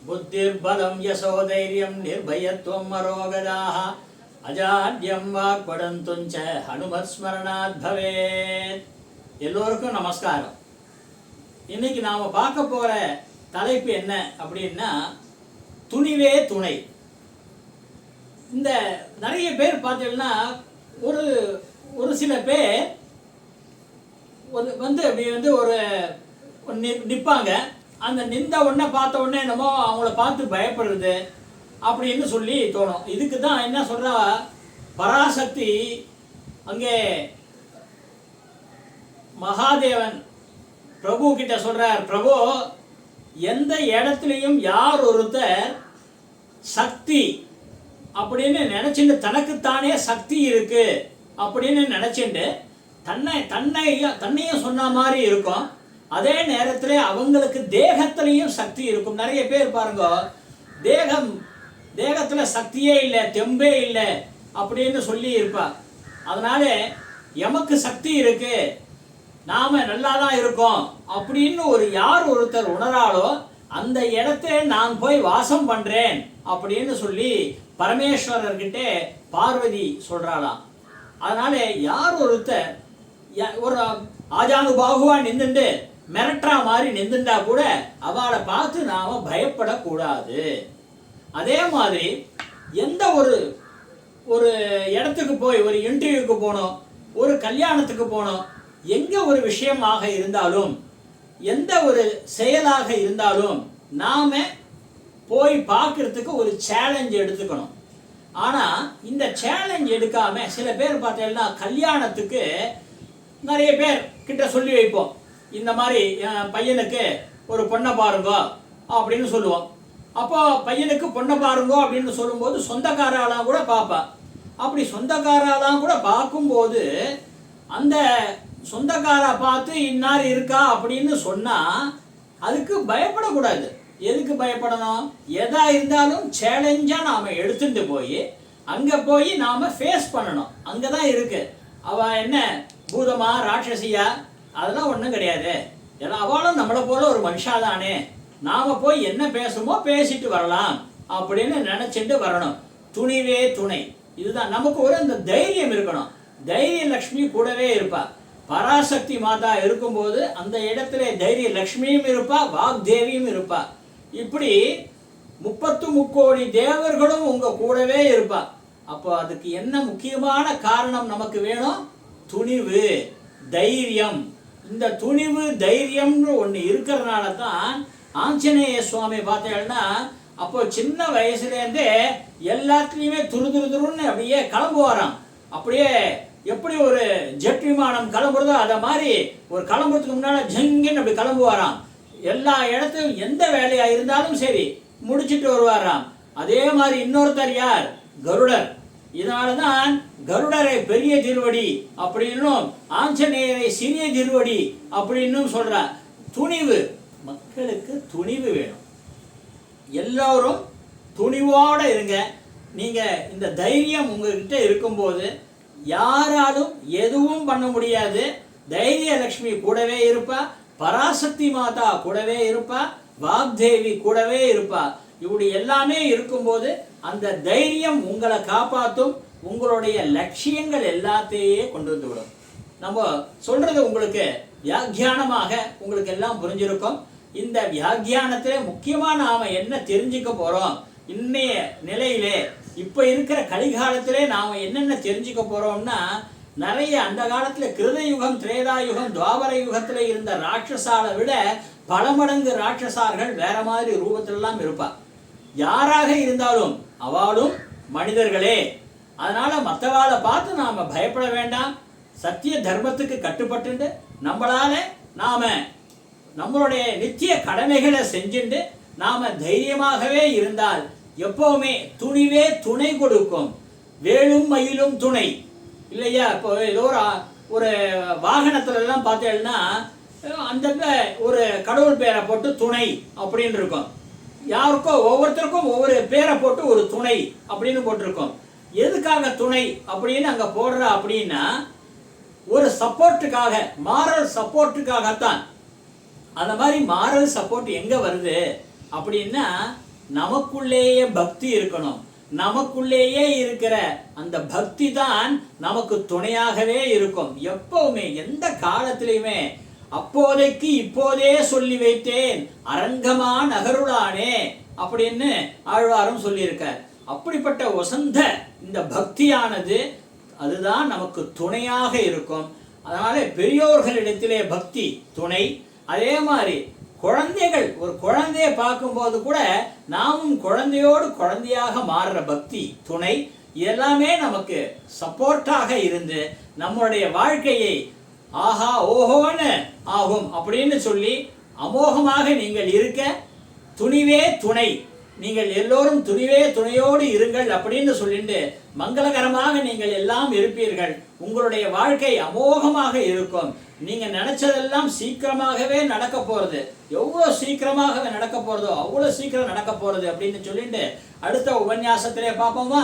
புத்திர்பலம் யசோதைரியம் நிர்பயத்வம் மரோகதாஹ அஜாட்யம் வாக்படந்துஞ்ச ஹனுமத் ஸ்மரணாத் பவேத். எல்லோருக்கும் நமஸ்காரம். இன்னைக்கு நாம பார்க்க போற தலைப்பு என்ன அப்படின்னா துணிவே துணை. இந்த நிறைய பேர் பார்த்தீங்கன்னா ஒரு ஒரு சில பேர் ஒரு நிற்பாங்க. அந்த நின்ற உடனே பார்த்த உடனே என்னமோ அவங்கள பார்த்து பயப்படுறது அப்படின்னு சொல்லி தோணும். இதுக்கு தான் என்ன சொல்றா பராசக்தி அங்கே மகாதேவன் பிரபு கிட்ட சொல்றார், பிரபு எந்த இடத்துலையும் யார் ஒருத்தர் சக்தி அப்படின்னு நினைச்சுட்டு தனக்குத்தானே சக்தி இருக்கு அப்படின்னு நினைச்சுட்டு தன்னையும் சொன்ன மாதிரி இருக்கும். அதே நேரத்தில் அவங்களுக்கு தேகத்திலையும் சக்தி இருக்கும். நிறைய பேர் பாருங்க, தேகத்தில் சக்தியே இல்லை, தெம்பே இல்லை அப்படின்னு சொல்லி இருப்பா. அதனால எமக்கு சக்தி இருக்கு, நாம நல்லா தான் இருக்கோம் அப்படின்னு யார் ஒருத்தர் உணராலோ அந்த இடத்துல நான் போய் வாசம் பண்றேன் அப்படின்னு சொல்லி பரமேஸ்வரர்கிட்ட பார்வதி சொல்றாளாம். அதனால யார் ஒருத்தர் ஒரு ஆஜானுபாகுவா நின்றுண்டு மிரட்டுறா மாதிரி நின்றுண்டா கூட அவளை பார்த்து நாம பயப்படக்கூடாது. அதே மாதிரி எந்த ஒரு இடத்துக்கு போய் ஒரு இன்டர்வியூக்கு போனோம், ஒரு கல்யாணத்துக்கு போனோம், எங்க ஒரு விஷயமாக இருந்தாலும் எந்த ஒரு செயலாக இருந்தாலும் நாம போய் பார்க்கறதுக்கு ஒரு சேலஞ்ச் எடுத்துக்கணும். ஆனா இந்த சேலஞ்ச் எடுக்காம சில பேர் பார்த்தீங்கன்னா கல்யாணத்துக்கு நிறைய பேர் கிட்ட சொல்லி வைப்போம், இந்த மாதிரி பையனுக்கு ஒரு பொண்ணை பாருங்க அப்படின்னு சொல்லுவோம். அப்போ பையனுக்கு பொண்ணை பாருங்க அப்படின்னு சொல்லும்போது சொந்தக்காரெல்லாம் கூட பார்ப்பா. அப்படி சொந்தக்காரெல்லாம் கூட பார்க்கும்போது அந்த சொந்தக்காரை பார்த்து இன்னார் இருக்கா அப்படின்னு சொன்னா அதுக்கு பயப்படக்கூடாது. எதுக்கு பயப்படணும்? எதா இருந்தாலும் சேலஞ்சா நாம எடுத்துட்டு போய் அங்க போய் நாம ஃபேஸ் பண்ணணும். அங்கதான் இருக்கு. அவ என்ன பூதமா ராட்சசியா அதெல்லாம் ஒன்றும் கிடையாது. ஏன்னா அவளும் நம்மளை போல ஒரு மனுஷாதானே, நாம போய் என்ன பேசுமோ பேசிட்டு வரலாம் அப்படின்னு நினைச்சிட்டு வரணும். துணிவே துணை. இதுதான் நமக்கு இந்த தைரியம் இருக்கணும். தைரிய லட்சுமி கூடவே இருப்பா. பராசக்தி மாதா இருக்கும்போது அந்த இடத்துல தைரிய லட்சுமியும் இருப்பா, வாக்தேவியும் இருப்பா. இப்படி 33 தேவர்களும் உங்க கூடவே இருப்பா. அப்போ அதுக்கு என்ன முக்கியமான காரணம் நமக்கு வேணும்? துணிவு, தைரியம். இந்த துணிவு தைரியம்னு ஒன்று இருக்கிறதுனால தான் ஆஞ்சநேய சுவாமி பார்த்தீங்கன்னா அப்போ சின்ன வயசுலேருந்தே எல்லாத்துலேயுமே துருன்னு அப்படியே கிளம்புவாராம். அப்படியே எப்படி ஒரு ஜெட் விமானம் கிளம்புறதோ அதை மாதிரி ஒரு கிளம்புறதுக்கு முன்னால் ஜங்கின்னு அப்படி கிளம்புவாராம். எல்லா இடத்துலையும் எந்த வேலையாக இருந்தாலும் சரி முடிச்சுட்டு வருவாராம். அதே மாதிரி இன்னொருத்தர் யார்? கருடர். இதனாலதான் கருடரை பெரிய திருவடி அப்படின்னும் ஆஞ்சநேயரை சிறிய திருவடி அப்படின்னும் சொல்றார். துணிவு, மக்களுக்கு துணிவு வேணும். எல்லோரும் துணிவோட இருங்க. நீங்க இந்த தைரியம் உங்ககிட்ட இருக்கும்போது யாராலும் எதுவும் பண்ண முடியாது. தைரிய லட்சுமி கூடவே இருப்பா, பராசக்தி மாதா கூடவே இருப்பா, வாக்தேவி கூடவே இருப்பா. இப்படி எல்லாமே இருக்கும்போது அந்த தைரியம் உங்களை காப்பாற்றும். உங்களுடைய லட்சியங்கள் எல்லாத்தையே கொண்டு வந்து விடும். நம்ம சொல்றது உங்களுக்கு வியாக்கியானமாக உங்களுக்கு எல்லாம் புரிஞ்சிருக்கும். இந்த வியாக்கியானத்திலே முக்கியமா நாம என்ன தெரிஞ்சுக்க போறோம், இன்னைய நிலையிலே இப்ப இருக்கிற கலிகாலத்திலே நாம என்னென்ன தெரிஞ்சுக்க போறோம்னா, நிறைய அந்த காலத்துல கிருத யுகம், திரேதா யுகம், துவாபர யுகத்துல இருந்த ராட்சசாலை விட பல மடங்கு ராட்சசார்கள் வேற மாதிரி ரூபத்திலெல்லாம் இருப்பா. யாராக இருந்தாலும் அவளும் மனிதர்களே. அதனால மற்றவாளை பார்த்து நாம பயப்பட வேண்டாம். சத்திய தர்மத்துக்கு கட்டுப்பட்டு நம்மளால நாம நம்மளுடைய நித்திய கடமைகளை செஞ்சுட்டு நாம தைரியமாகவே இருந்தால் எப்பவுமே துணிவே துணை கொடுக்கும். வேலும் மயிலும் துணை இல்லையா? இப்போ ஏதோ ஒரு வாகனத்துல எல்லாம் பார்த்தேன்னா அந்த ஒரு கடவுள் பேரை போட்டு துணை அப்படின்னு இருக்கும். யாருக்கோ ஒவ்வொருத்தருக்கும் ஒவ்வொரு பேரை போட்டு ஒரு துணை அப்படின்னு போட்டிருக்கோம். எதுக்காக துணை அப்படின்னு அங்க போடுற அப்படின்னா ஒரு சப்போர்ட்டுக்காக, மாரல் சப்போர்ட்டுக்காகத்தான். அந்த மாதிரி மாரல் சப்போர்ட் எங்க வருது அப்படின்னா நமக்குள்ளேயே பக்தி இருக்கணும். நமக்குள்ளேயே இருக்கிற அந்த பக்தி தான் நமக்கு துணையாகவே இருக்கும். எப்பவுமே எந்த காலத்திலையுமே அப்போதைக்கு இப்போதே சொல்லி வைத்தேன் அரங்கமா நகருளானே அப்படின்னு ஆழ்வாரும் சொல்லியிருக்கார். அப்படிப்பட்ட வசந்த இந்த பக்தியானது அதுதான் நமக்கு துணையாக இருக்கும். அதனால பெரியோர்களிடத்திலே பக்தி துணை. அதே மாதிரி குழந்தைகள், ஒரு குழந்தைய பார்க்கும்போது கூட நாமும் குழந்தையோடு குழந்தையாக மாறுற பக்தி துணை. எல்லாமே நமக்கு சப்போர்ட்டாக இருந்து நம்முடைய வாழ்க்கையை ஆஹா ஓஹோன்னு ஆகும் அப்படின்னு சொல்லி அமோகமாக நீங்கள் இருக்க துணிவே துணை. நீங்கள் எல்லோரும் துணிவே துணையோடு இருங்கள் அப்படின்னு சொல்லிட்டு மங்களகரமாக நீங்கள் எல்லாம் இருப்பீர்கள். உங்களுடைய வாழ்க்கை அமோகமாக இருக்கும். நீங்க நினைச்சதெல்லாம் சீக்கிரமாகவே நடக்க போறது. எவ்வளவு சீக்கிரமாகவே நடக்க போறதோ அவ்வளவு சீக்கிரம் நடக்க போறது அப்படின்னு சொல்லிட்டு அடுத்த உபன்யாசத்திலே பார்ப்போமா?